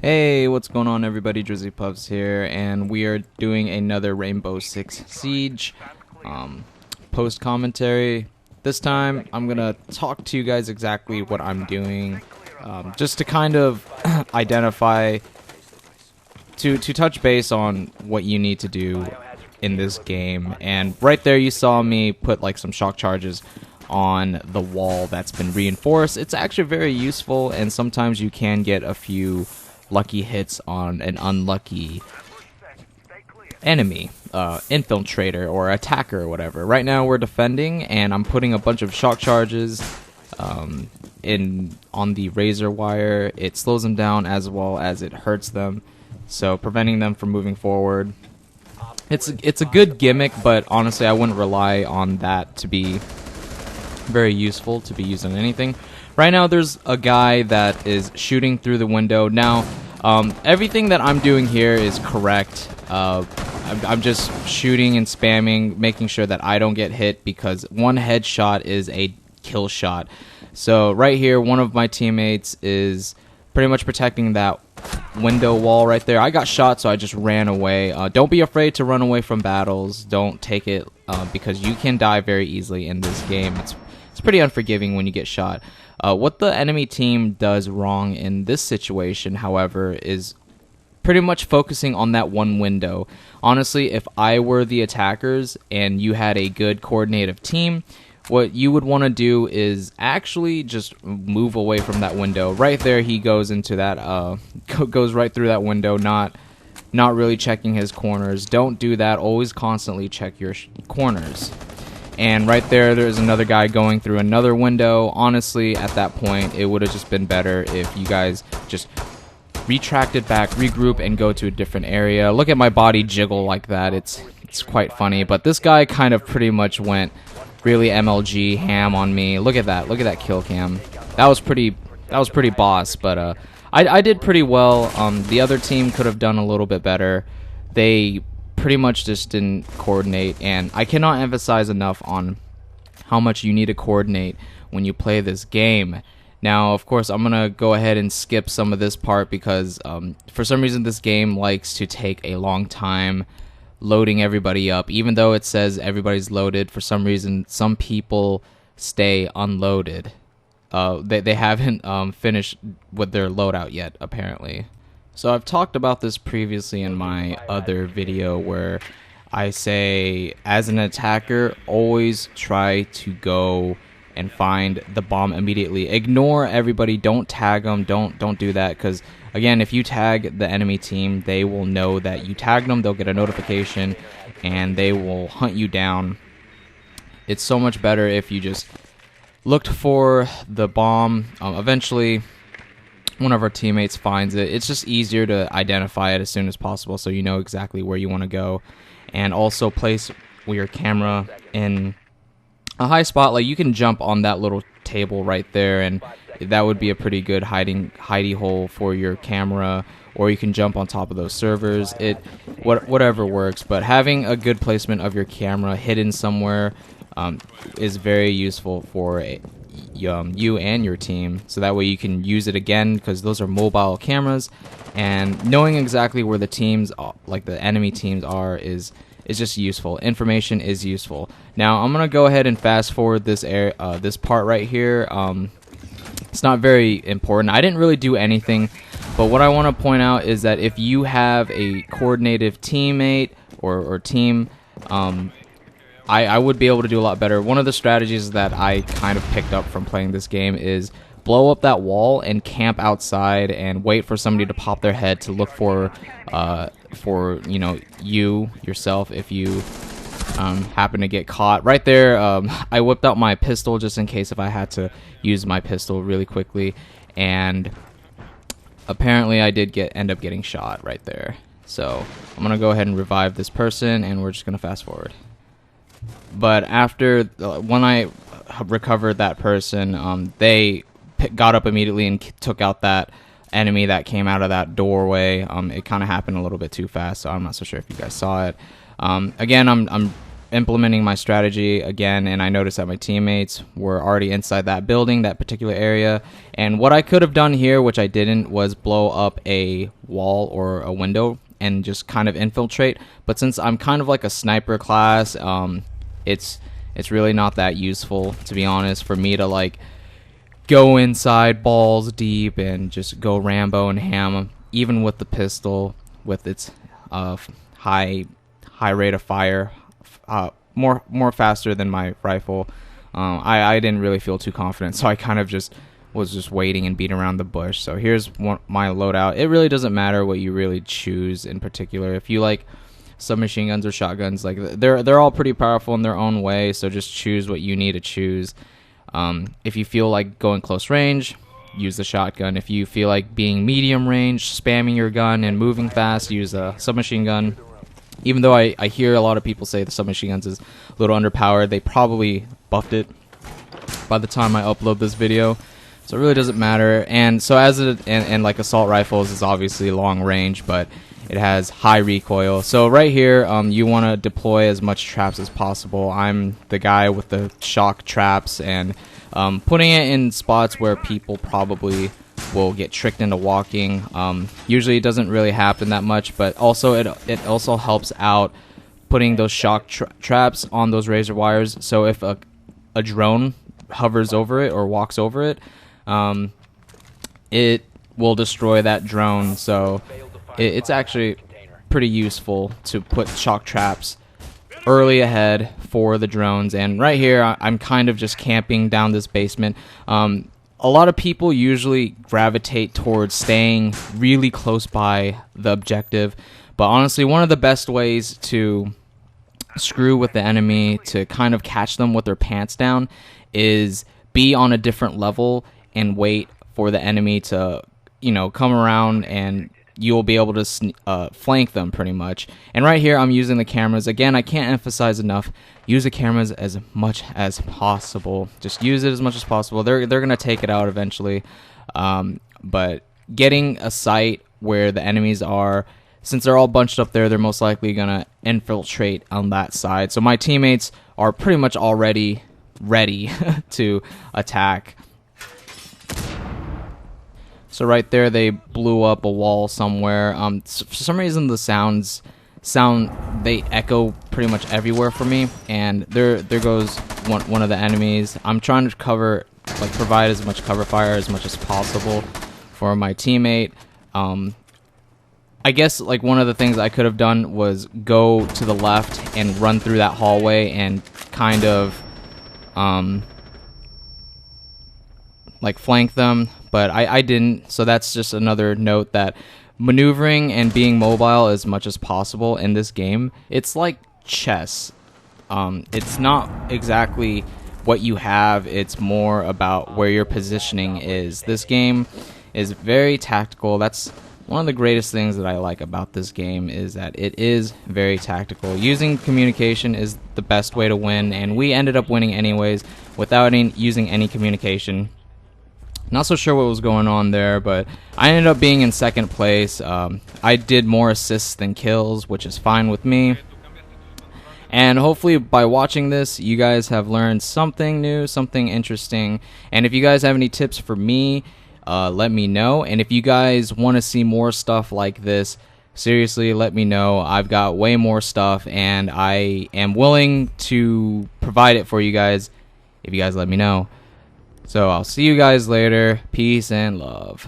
Hey, what's going on everybody? Drizzy Puffs here, and we are doing another Rainbow Six Siege post commentary. This time, I'm gonna talk to you guys exactly what I'm doing, just to kind of identify, to touch base on what you need to do in this game. And right there, you saw me put like some shock charges on the wall that's been reinforced. It's actually very useful, and sometimes you can get a few lucky hits on an unlucky enemy, infiltrator or attacker or whatever. Right now we're defending, and I'm putting a bunch of shock charges in on the razor wire. It slows them down as well as it hurts them, so preventing them from moving forward. It's a good gimmick, but honestly I wouldn't rely on that to be very useful to be used on anything. Right now there's a guy that is shooting through the window. Now everything that I'm doing here is correct. I'm just shooting and spamming, making sure that I don't get hit, because one headshot is a kill shot. So right here, one of my teammates is pretty much protecting that window wall right there. I got shot, so I just ran away. Don't be afraid to run away from battles. Don't take it, because you can die very easily in this game. It's pretty unforgiving when you get shot. What the enemy team does wrong in this situation, however, is pretty much focusing on that one window. Honestly, if I were the attackers and you had a good coordinated team, what you would want to do is actually just move away from that window. Right there, he goes into that, goes right through that window, not really checking his corners. Don't do that. Always constantly check your corners. And right there, there's another guy going through another window. Honestly, at that point, it would have just been better if you guys just retracted back, regroup, and go to a different area. Look at my body jiggle like that. It's quite funny. But this guy kind of pretty much went really MLG ham on me. Look at that. Look at that kill cam. That was pretty boss. But I did pretty well. The other team could have done a little bit better. They pretty much just didn't coordinate, and I cannot emphasize enough on how much you need to coordinate when you play this game. Now, of course, I'm gonna go ahead and skip some of this part because for some reason this game likes to take a long time loading everybody up. Even though it says everybody's loaded, for some reason some people stay unloaded. They haven't finished with their loadout yet, apparently. So I've talked about this previously in my other video where I say, as an attacker, always try to go and find the bomb immediately. Ignore everybody. Don't tag them. Don't do that, because again, if you tag the enemy team, they will know that you tagged them. They'll get a notification and they will hunt you down. It's so much better if you just looked for the bomb. Eventually one of our teammates finds it. It's just easier to identify it as soon as possible, so you know exactly where you want to go. And also place your camera in a high spot. Like, you can jump on that little table right there, and that would be a pretty good hidey hole for your camera. Or you can jump on top of those servers. Whatever works. But having a good placement of your camera hidden somewhere is very useful for you and your team, so that way you can use it again, because those are mobile cameras, and knowing exactly where the teams, like the enemy teams, are is just useful. Information is useful. Now I'm gonna go ahead and fast forward this this part right here. It's not very important. I didn't really do anything, but what I want to point out is that if you have a coordinated teammate or team, I would be able to do a lot better. One of the strategies that I kind of picked up from playing this game is blow up that wall and camp outside and wait for somebody to pop their head to look for you know, yourself, if you happen to get caught. Right there, I whipped out my pistol just in case if I had to use my pistol really quickly, and apparently I did end up getting shot right there. So I'm gonna go ahead and revive this person, and we're just gonna fast forward. But after, when I recovered that person, they got up immediately and took out that enemy that came out of that doorway. It kind of happened a little bit too fast, so I'm not so sure if you guys saw it. Again, I'm implementing my strategy again, and I noticed that my teammates were already inside that building, that particular area. And what I could have done here, which I didn't, was blow up a wall or a window and just kind of infiltrate. But since I'm kind of like a sniper class, it's really not that useful, to be honest, for me to like go inside balls deep and just go Rambo and ham, even with the pistol with its high rate of fire, more faster than my rifle. I didn't really feel too confident, so I kind of just was just waiting and beating around the bush. So here's my loadout. It really doesn't matter what you really choose in particular. If you like submachine guns or shotguns, like they're all pretty powerful in their own way, so just choose what you need to choose. If you feel like going close range, use the shotgun. If you feel like being medium range, spamming your gun and moving fast, use a submachine gun. Even though I hear a lot of people say the submachine guns is a little underpowered, they probably buffed it by the time I upload this video, so it really doesn't matter. And so and like assault rifles is obviously long range, but it has high recoil. So right here, you want to deploy as much traps as possible. I'm the guy with the shock traps, and putting it in spots where people probably will get tricked into walking. Usually it doesn't really happen that much, but also it also helps out putting those shock traps on those razor wires. So if a drone hovers over it or walks over it, it will destroy that drone. So it's actually pretty useful to put shock traps early ahead for the drones. And right here, I'm kind of just camping down this basement. A lot of people usually gravitate towards staying really close by the objective, but honestly, one of the best ways to screw with the enemy, to kind of catch them with their pants down, is be on a different level and wait for the enemy to, come around, and you'll be able to flank them pretty much. And right here, I'm using the cameras. Again, I can't emphasize enough, use the cameras as much as possible. Just use it as much as possible. They're going to take it out eventually. But getting a site where the enemies are, since they're all bunched up there, they're most likely going to infiltrate on that side. So my teammates are pretty much already ready to attack. So right there, they blew up a wall somewhere. For some reason, the they echo pretty much everywhere for me. And there goes one of the enemies. I'm trying to provide as much cover fire as much as possible for my teammate. I guess like one of the things I could have done was go to the left and run through that hallway and kind of like flank them, but I didn't. So that's just another note that maneuvering and being mobile as much as possible in this game, it's like chess. It's not exactly what you have, it's more about where your positioning is. This game is very tactical. That's one of the greatest things that I like about this game, is that it is very tactical. Using communication is the best way to win, and we ended up winning anyways without using any communication. Not so sure what was going on there, but I ended up being in second place. I did more assists than kills, which is fine with me. And hopefully by watching this, you guys have learned something new, something interesting. And if you guys have any tips for me, let me know. And if you guys want to see more stuff like this, seriously, let me know. I've got way more stuff, and I am willing to provide it for you guys if you guys let me know. So I'll see you guys later. Peace and love.